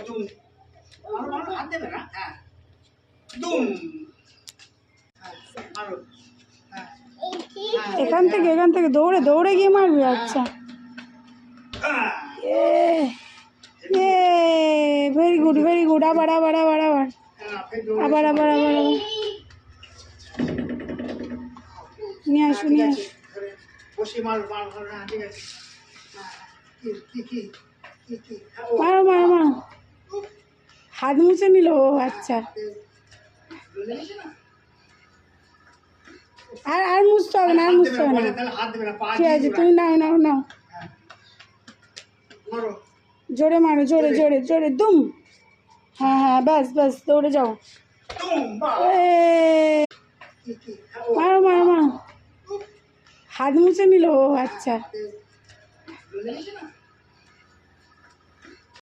দুম মারো মারো হাত দেবে না হ্যাঁ দুম মারো হ্যাঁ এখান থেকে দৌড়ে দৌড়ে গিয়ে মারবি আচ্ছা ভেরি গুড আবার নিয়ে আসো বসে মারো মারো হ্যাঁ ঠিক আছে কি মারো হাত মুছে নিল আচ্ছা আর মুছতে হবে না হাত দেবে না পা ঠিক আছে তুমি নাও মারো জোরে মারো জোরে দুম হ্যাঁ ব্যাস দৌড়ে যাও দুম মারো হাত মুছে নিল আচ্ছা